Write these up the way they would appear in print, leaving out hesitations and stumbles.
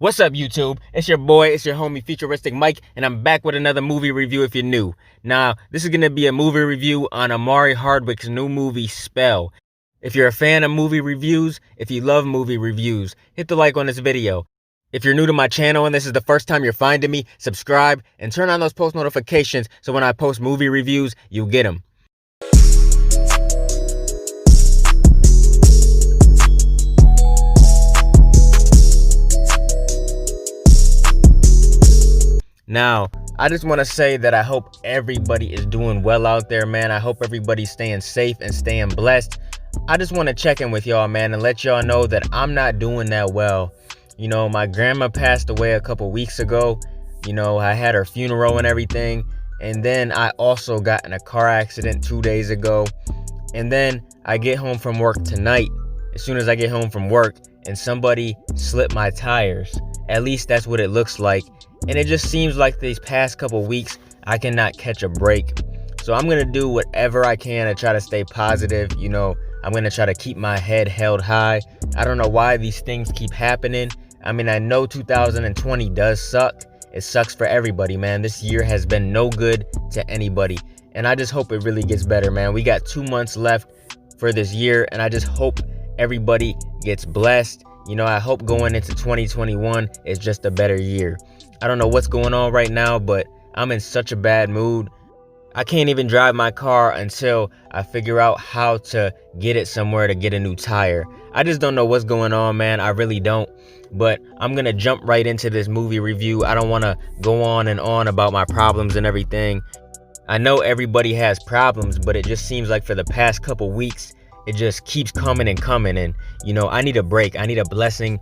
What's up, YouTube? It's your boy, it's your homie, Futuristic Mike, and I'm back with another movie review if you're new. Now, this is going to be a movie review on Omari Hardwick's new movie, Spell. If you're a fan of movie reviews, if you love movie reviews, hit the like on this video. If you're new to my channel and this is the first time you're finding me, subscribe and turn on those post notifications so when I post movie reviews, you get them. Now, I just want to say that I hope everybody is doing well out there, man. I hope everybody's staying safe and staying blessed. I just want to check in with y'all, man, and let y'all know that I'm not doing that well. You know, my grandma passed away a couple weeks ago. You know, I had her funeral and everything. And then I also got in a car accident 2 days ago. And then I get home from work tonight. As soon as I get home from work, and somebody slipped my tires. At least that's what it looks like. And it just seems like these past couple weeks, I cannot catch a break. So I'm going to do whatever I can to try to stay positive. You know, I'm going to try to keep my head held high. I don't know why these things keep happening. I mean, I know 2020 does suck. It sucks for everybody, man. This year has been no good to anybody. And I just hope it really gets better, man. We got 2 months left for this year. And I just hope everybody gets blessed. You know, I hope going into 2021 is just a better year. I don't know what's going on right now, but I'm in such a bad mood. I can't even drive my car until I figure out how to get it somewhere to get a new tire. I just don't know what's going on, man. I really don't. But I'm going to jump right into this movie review. I don't want to go on and on about my problems and everything. I know everybody has problems, but it just seems like for the past couple weeks, it just keeps coming and coming. And, you know, I need a break. I need a blessing.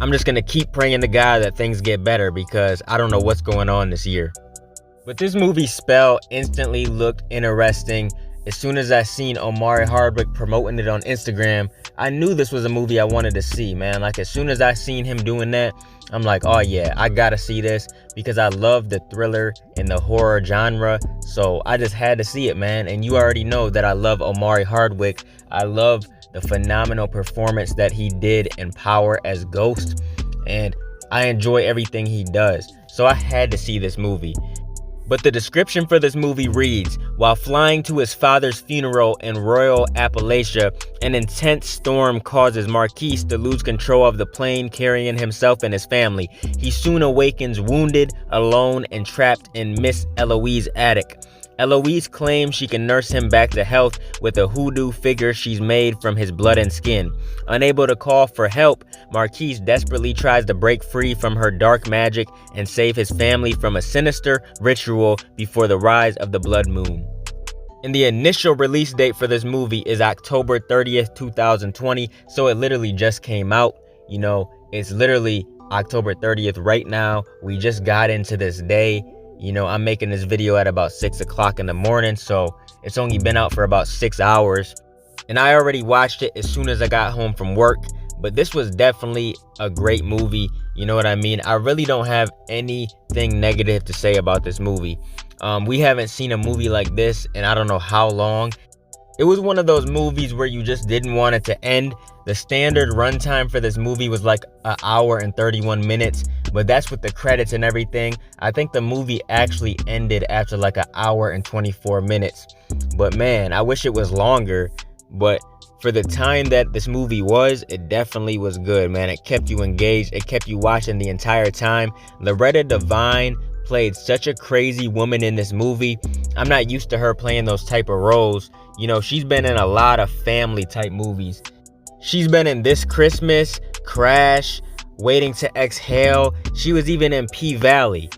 I'm just going to keep praying to God that things get better because I don't know what's going on this year. But this movie, Spell, instantly looked interesting. As soon as I seen Omari Hardwick promoting it on Instagram, I knew this was a movie I wanted to see, man. Like, as soon as I seen him doing that, I'm like, oh yeah, I gotta see this because I love the thriller and the horror genre. So I just had to see it, man. And you already know that I love Omari Hardwick. I love the phenomenal performance that he did in Power as Ghost. And I enjoy everything he does. So I had to see this movie. But the description for this movie reads, while flying to his father's funeral in Royal Appalachia, an intense storm causes Marquise to lose control of the plane carrying himself and his family. He soon awakens wounded, alone, and trapped in Miss Eloise's attic. Eloise claims she can nurse him back to health with a hoodoo figure she's made from his blood and skin. Unable to call for help, Marquise desperately tries to break free from her dark magic and save his family from a sinister ritual before the rise of the blood moon. And the initial release date for this movie is October 30th, 2020, so it literally just came out. You know, it's literally October 30th right now. We just got into this day. You know, I'm making this video at about 6 o'clock in the morning, so it's only been out for about 6 hours. And I already watched it as soon as I got home from work, but this was definitely a great movie. You know what I mean? I really don't have anything negative to say about this movie. We haven't seen a movie like this in I don't know how long. It was one of those movies where you just didn't want it to end. The standard runtime for this movie was like an hour and 31 minutes, but that's with the credits and everything. I think the movie actually ended after like an hour and 24 minutes. But man, I wish it was longer, but for the time that this movie was, it definitely was good, man. It kept you engaged. It kept you watching the entire time. Loretta Devine played such a crazy woman in this movie. I'm not used to her playing those type of roles. You know, she's been in a lot of family type movies. She's been in This Christmas, Crash, Waiting to Exhale. She was even in P-Valley.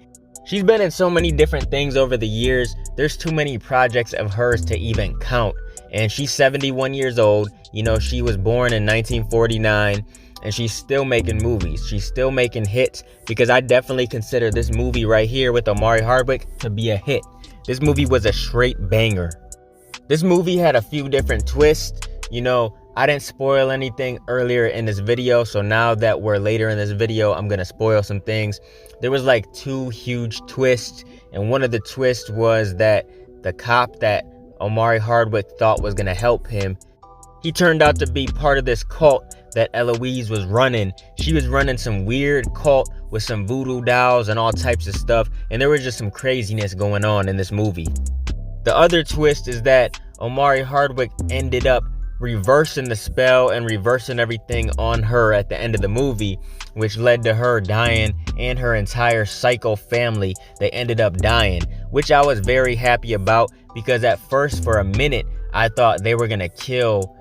She's been in so many different things over the years. There's too many projects of hers to even count. And she's 71 years old. You know, she was born in 1949. And she's still making movies. She's still making hits, because I definitely consider this movie right here with Omari Hardwick to be a hit. This movie was a straight banger. This movie had a few different twists. You know, I didn't spoil anything earlier in this video, so now that we're later in this video, I'm gonna spoil some things. There was like 2 huge twists, and one of the twists was that the cop that Omari Hardwick thought was gonna help him, he turned out to be part of this cult that Eloise was running. She was running some weird cult with some voodoo dolls and all types of stuff, and there was just some craziness going on in this movie. The other twist is that Omari Hardwick ended up reversing the spell and reversing everything on her at the end of the movie, which led to her dying and her entire psycho family. They ended up dying, which I was very happy about, because at first for a minute I thought they were gonna kill,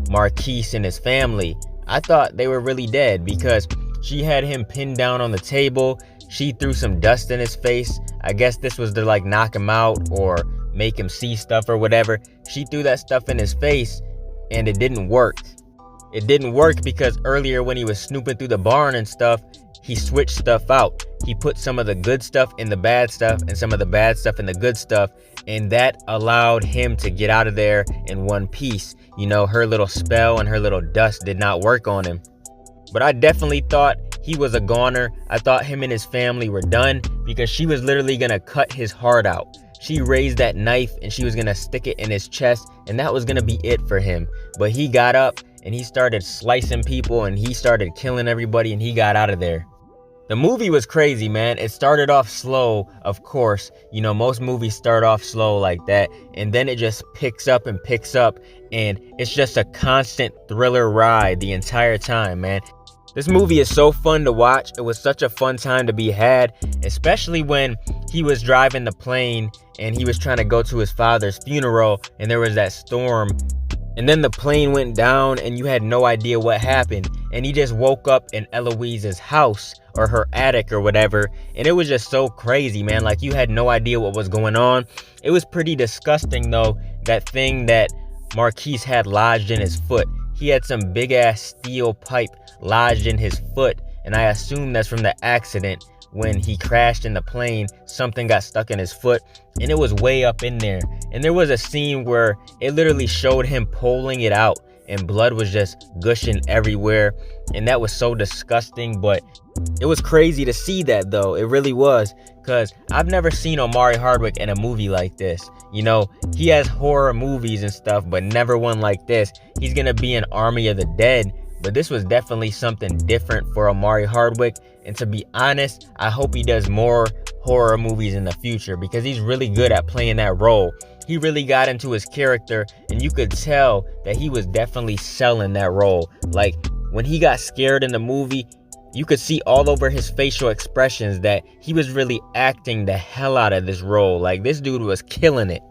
Marquise and his family. I thought they were really dead because she had him pinned down on the table. She threw some dust in his face. I guess this was to like knock him out or make him see stuff or whatever. She threw that stuff in his face and it didn't work. It didn't work because earlier when he was snooping through the barn and stuff, he switched stuff out. He put some of the good stuff in the bad stuff and some of the bad stuff in the good stuff, and that allowed him to get out of there in one piece. Her little spell and her little dust did not work on him. But I definitely thought he was a goner. I thought him and his family were done because she was literally gonna cut his heart out. She raised that knife and she was gonna stick it in his chest, and that was gonna be it for him. But he got up and he started slicing people and he started killing everybody and he got out of there. The movie was crazy, man. It started off slow, of course. Most movies start off slow like that, and then it just picks up, and it's just a constant thriller ride the entire time, man. This movie is so fun to watch. It was such a fun time to be had, especially when he was driving the plane and he was trying to go to his father's funeral and there was that storm. And then the plane went down and you had no idea what happened. And he just woke up in Eloise's house or her attic or whatever. And it was just so crazy, man. Like, you had no idea what was going on. It was pretty disgusting, though, that thing that Marquise had lodged in his foot. He had some big ass steel pipe lodged in his foot. And I assume that's from the accident. When he crashed in the plane, something got stuck in his foot and it was way up in there. And there was a scene where it literally showed him pulling it out and blood was just gushing everywhere. And that was so disgusting, but it was crazy to see that, though. It really was, because I've never seen Omari Hardwick in a movie like this. He has horror movies and stuff, but never one like this. He's gonna be in Army of the Dead, but this was definitely something different for Omari Hardwick. And to be honest, I hope he does more horror movies in the future, because he's really good at playing that role. He really got into his character, and you could tell that he was definitely selling that role. Like, when he got scared in the movie, you could see all over his facial expressions that he was really acting the hell out of this role. Like, this dude was killing it.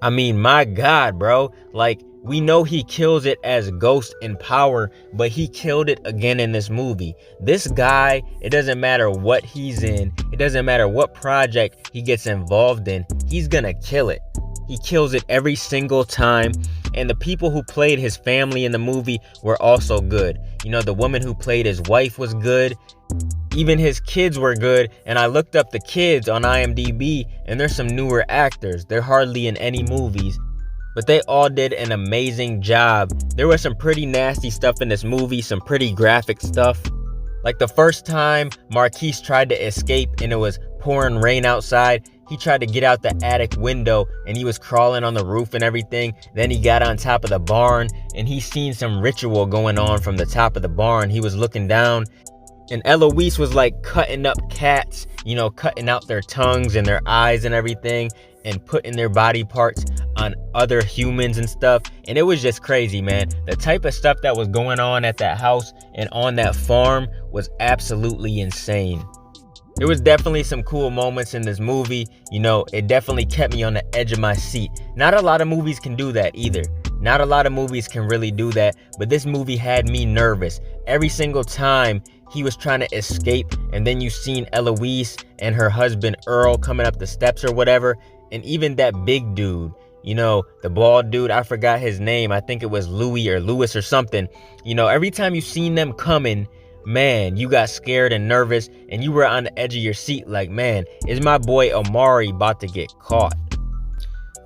I mean, my God, bro. Like, we know he kills it as Ghost in Power, but he killed it again in this movie. This guy, it doesn't matter what he's in, it doesn't matter what project he gets involved in, he's gonna kill it. He kills it every single time. And the people who played his family in the movie were also good. The woman who played his wife was good. Even his kids were good. And I looked up the kids on IMDb, and there's some newer actors. They're hardly in any movies, but they all did an amazing job. There was some pretty nasty stuff in this movie, some pretty graphic stuff. Like the first time Marquise tried to escape and it was pouring rain outside, he tried to get out the attic window and he was crawling on the roof and everything. Then he got on top of the barn and he seen some ritual going on from the top of the barn. He was looking down and Eloise was like cutting up cats, cutting out their tongues and their eyes and everything and putting their body parts on other humans and stuff. And it was just crazy, man. The type of stuff that was going on at that house and on that farm was absolutely insane. There was definitely some cool moments in this movie. It definitely kept me on the edge of my seat. Not a lot of movies can do that either. Not a lot of movies can really do that, but this movie had me nervous. Every single time he was trying to escape, and then you seen Eloise and her husband Earl coming up the steps or whatever, and even that big dude, the bald dude, I forgot his name. I think it was Louis or Lewis or something. Every time you seen them coming, man, you got scared and nervous and you were on the edge of your seat like, man, is my boy Omari about to get caught?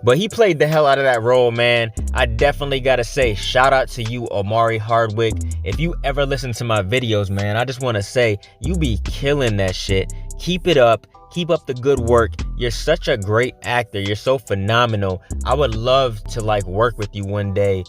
But he played the hell out of that role, man. I definitely gotta say, shout out to you, Omari Hardwick. If you ever listen to my videos, man, I just want to say, you be killing that shit. Keep it up. Keep up the good work. You're such a great actor. You're so phenomenal. I would love to work with you one day.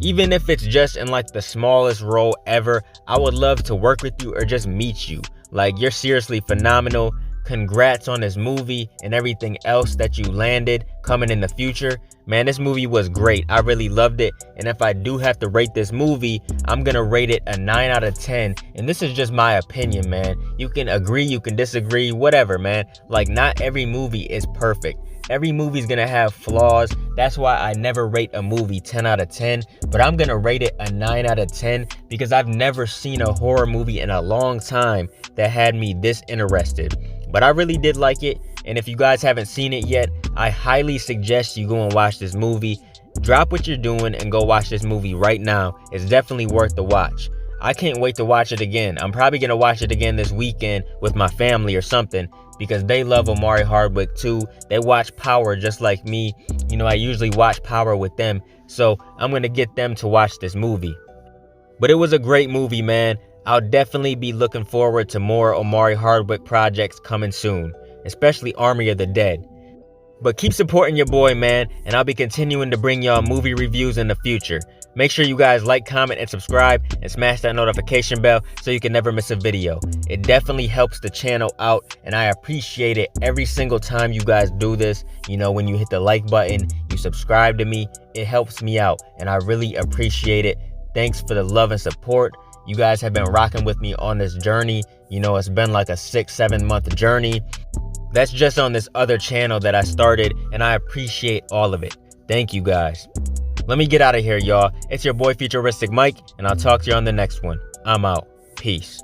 Even if it's just in like the smallest role ever, I would love to work with you or just meet you. Like, you're seriously phenomenal. Congrats on this movie and everything else that you landed coming in the future. Man, this movie was great. I really loved it. And if I do have to rate this movie, I'm gonna rate it a 9 out of 10. And this is just my opinion, man. You can agree, you can disagree, whatever, man. Like, not every movie is perfect. Every movie's gonna have flaws. That's why I never rate a movie 10 out of 10, but I'm gonna rate it a 9 out of 10 because I've never seen a horror movie in a long time that had me this interested. But I really did like it, and if you guys haven't seen it yet, I highly suggest you go and watch this movie. Drop what you're doing and go watch this movie right now. It's definitely worth the watch. I can't wait to watch it again. I'm probably gonna watch it again this weekend with my family or something, because they love Omari Hardwick too. They watch Power just like me. You know, I usually watch Power with them, so I'm gonna get them to watch this movie. But it was a great movie, man. I'll definitely be looking forward to more Omari Hardwick projects coming soon, especially Army of the Dead. But keep supporting your boy, man, and I'll be continuing to bring y'all movie reviews in the future. Make sure you guys like, comment, and subscribe, and smash that notification bell so you can never miss a video. It definitely helps the channel out, and I appreciate it every single time you guys do this. You know, when you hit the like button, you subscribe to me, it helps me out, and I really appreciate it. Thanks for the love and support. You guys have been rocking with me on this journey. You know, it's been like a 6-7 month journey. That's just on this other channel that I started, and I appreciate all of it. Thank you guys. Let me get out of here, y'all. It's your boy FuturisticMike, and I'll talk to you on the next one. I'm out. Peace.